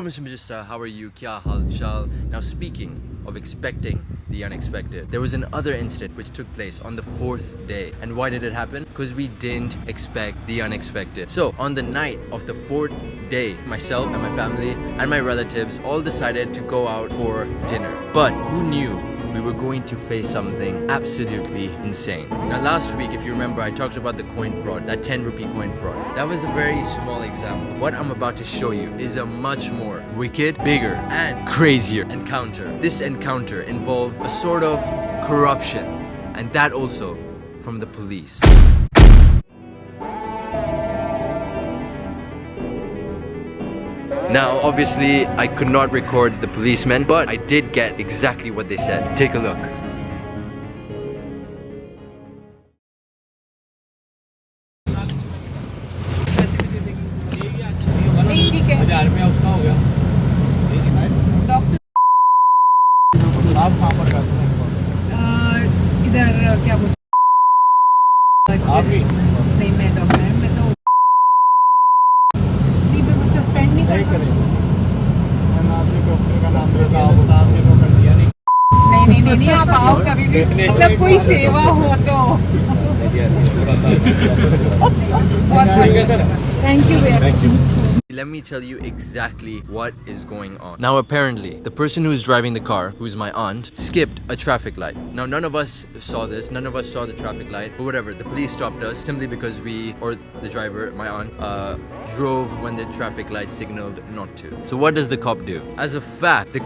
Mr. Majista, how are you? Kya hal chal? Now speaking of expecting the unexpected, there was another incident which took place on the 4th day. And why did it happen? Because we didn't expect the unexpected. So on the night of the 4th day, myself and my family and my relatives all decided to go out for dinner. But who knew we were going to face something absolutely insane. Now last week, if you remember, I talked about the coin fraud, that 10 rupee coin fraud. That was a very small example. What I'm about to show you is a much more wicked, bigger, and crazier encounter. This encounter involved a sort of corruption, and that also from the police. Now, obviously, I could not record the policemen, but I did get exactly what they said. Take a look. इधर क्या बोलते नहीं मैं doctor है मैं तो suspend नहीं करें डॉक्टर का नाम साहब ने वो कर दिया नहीं आप आओ कभी भी मतलब कोई सेवा हो तो thank you very much. Let me tell you exactly what is going on. Now apparently, the person who is driving the car, who is my aunt, skipped a traffic light. Now none of us saw this, none of us saw the traffic light, but whatever, the police stopped us simply because we, or the driver, my aunt, drove when the traffic light signaled not to. So what does the cop do? As a fact, the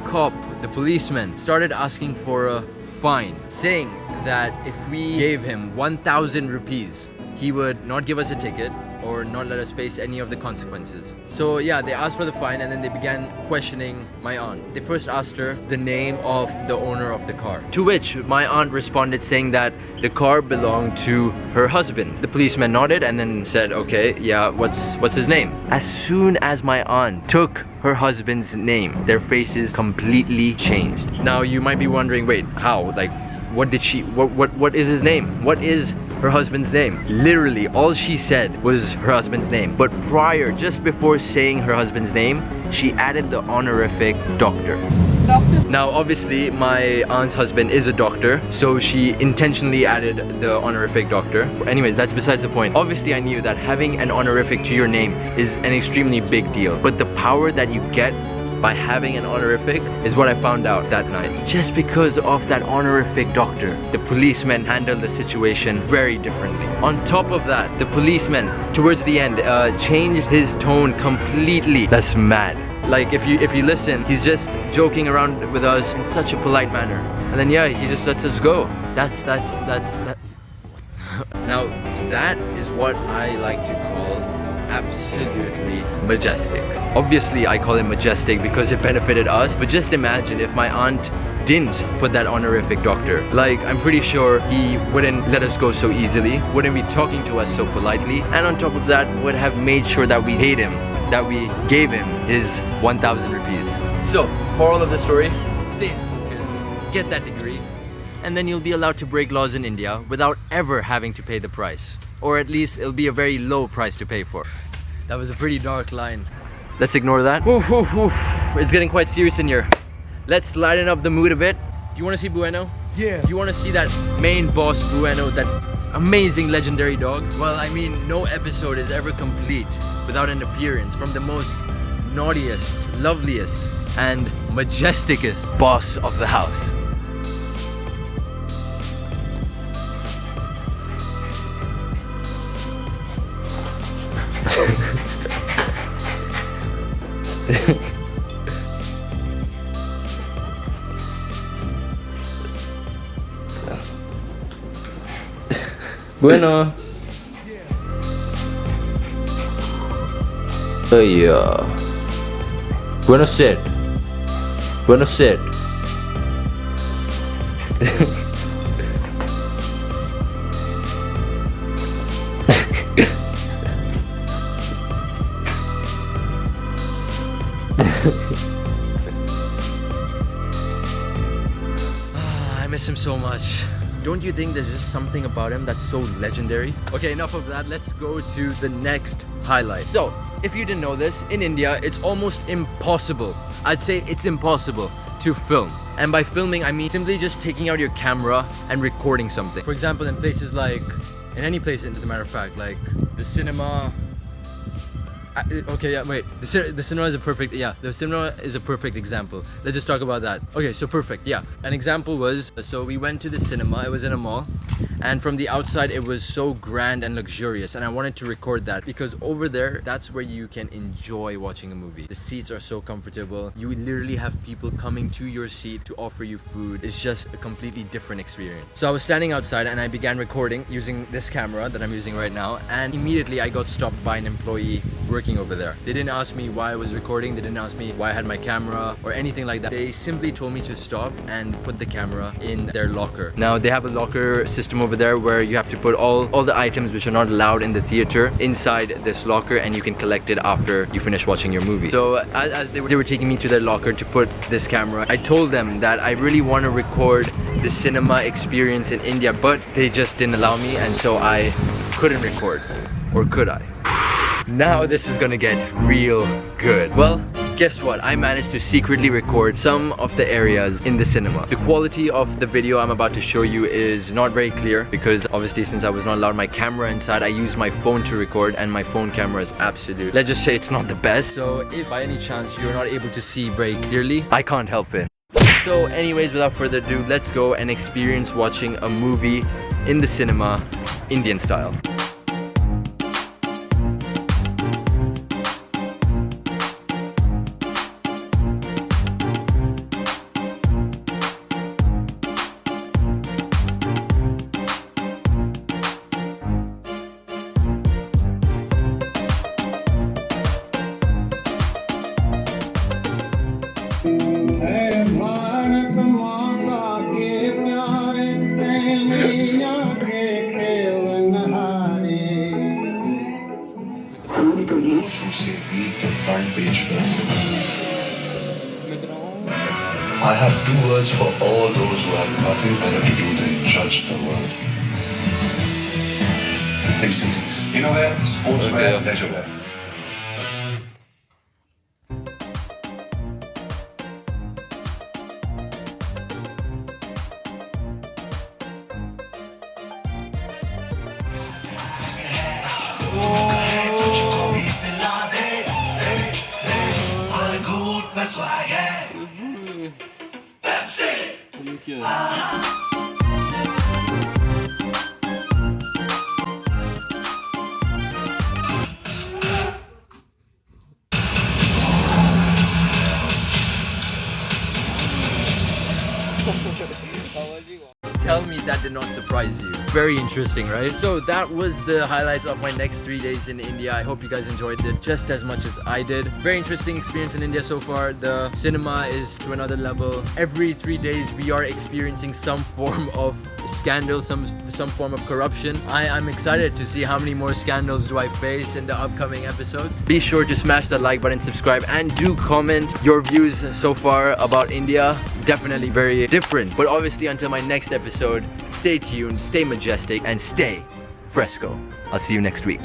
policeman started asking for a fine, saying that if we gave him 1,000 rupees, he would not give us a ticket or not let us face any of the consequences. So yeah, they asked for the fine and then they began questioning my aunt. They first asked her the name of the owner of the car. To which my aunt responded saying that the car belonged to her husband. The policeman nodded and then said, okay, yeah, what's his name? As soon as my aunt took her husband's name, their faces completely changed. Now you might be wondering, wait, how? Like, what is his name? What is her husband's name? Literally, all she said was her husband's name. But prior, just before saying her husband's name, she added the honorific doctor. Now, obviously, my aunt's husband is a doctor, so she intentionally added the honorific doctor. Anyways, that's besides the point. Obviously, I knew that having an honorific to your name is an extremely big deal. But the power that you get by having an honorific is what I found out that night. Just because of that honorific doctor, the policeman handled the situation very differently. On top of that, the policeman, towards the end, changed his tone completely. That's mad. Like, if you listen, he's just joking around with us in such a polite manner. And then yeah, he just lets us go. That's Now, that is what I like to call absolutely majestic. Obviously, I call it majestic because it benefited us, but just imagine if my aunt didn't put that honorific doctor. Like, I'm pretty sure he wouldn't let us go so easily, wouldn't be talking to us so politely, and on top of that, would have made sure that we paid him, that we gave him his 1,000 rupees. So, moral of the story, stay in school, kids, get that degree, and then you'll be allowed to break laws in India without ever having to pay the price. Or at least it'll be a very low price to pay for. That was a pretty dark line. Let's ignore that. It's getting quite serious in here. Let's lighten up the mood a bit. Do you want to see Bueno? Yeah. Do you want to see that main boss Bueno, that amazing legendary dog? Well, I mean, no episode is ever complete without an appearance from the most naughtiest, loveliest, and majesticest boss of the house. Bueno. Oh yeah. Bueno, sit. Bueno, sit. I miss him so much. Don't you think there's just something about him that's so legendary? Okay, enough of that. Let's go to the next highlights. So, if you didn't know this, in India, it's almost impossible. I'd say it's impossible to film. And by filming, I mean simply just taking out your camera and recording something. For example, in places like, in any place, as a matter of fact, like the cinema. Okay, yeah, wait. The cinema is a perfect, the cinema is a perfect example. Let's just talk about that. Okay, so perfect, yeah. An example was, so we went to the cinema, it was in a mall, and from the outside it was so grand and luxurious, and I wanted to record that because over there, that's where you can enjoy watching a movie. The seats are so comfortable. You literally have people coming to your seat to offer you food. It's just a completely different experience. So I was standing outside and I began recording using this camera that I'm using right now, and immediately I got stopped by an employee working over there. They didn't ask me why I was recording, they didn't ask me why I had my camera or anything like that. They simply told me to stop and put the camera in their locker. Now they have a locker system over there where you have to put all the items which are not allowed in the theater inside this locker, and you can collect it after you finish watching your movie. So as they were taking me to their locker to put this camera, I told them that I really want to record the cinema experience in India, but they just didn't allow me, and so I couldn't record. Or could I? Now this is gonna get real good. Well, guess what? I managed to secretly record some of the areas in the cinema. The quality of the video I'm about to show you is not very clear because obviously since I was not allowed my camera inside, I used my phone to record, and my phone camera is absolute. Let's just say it's not the best. So if by any chance you're not able to see very clearly, I can't help it. So anyways, without further ado, let's go and experience watching a movie in the cinema, Indian style. I have 2 words for all those who have nothing better to do than judge the world. Big cities. Innowear, sportswear, leisurewear. Tell me that did not surprise you. Very interesting, right? So that was the highlights of my next 3 days in India. I hope you guys enjoyed it just as much as I did. Very interesting experience in India so far. The cinema is to another level. Every 3 days we are experiencing some form of scandal, some form of corruption. I'm excited to see how many more scandals do I face in the upcoming episodes. Be sure to smash that like button, subscribe, and do comment your views so far about India. Definitely very different. But obviously until my next episode, stay tuned, stay majestic, and stay fresco. I'll see you next week.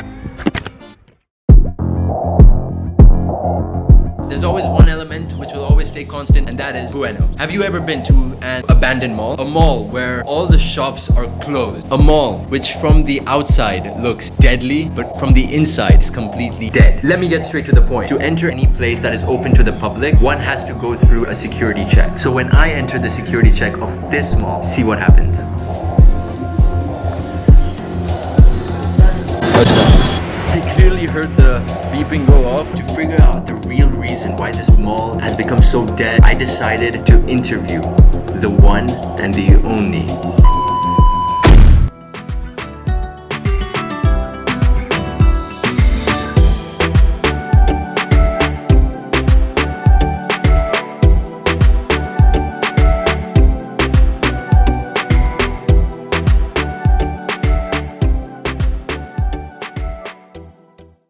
There's always one element which will always stay constant, and that is bueno. Have you ever been to an abandoned mall? A mall where all the shops are closed. A mall which from the outside looks deadly, but from the inside is completely dead. Let me get straight to the point. To enter any place that is open to the public, one has to go through a security check. So when I enter the security check of this mall, see what happens. I clearly heard the beeping go off. To figure out the real reason why this mall has become so dead, I decided to interview the one and the only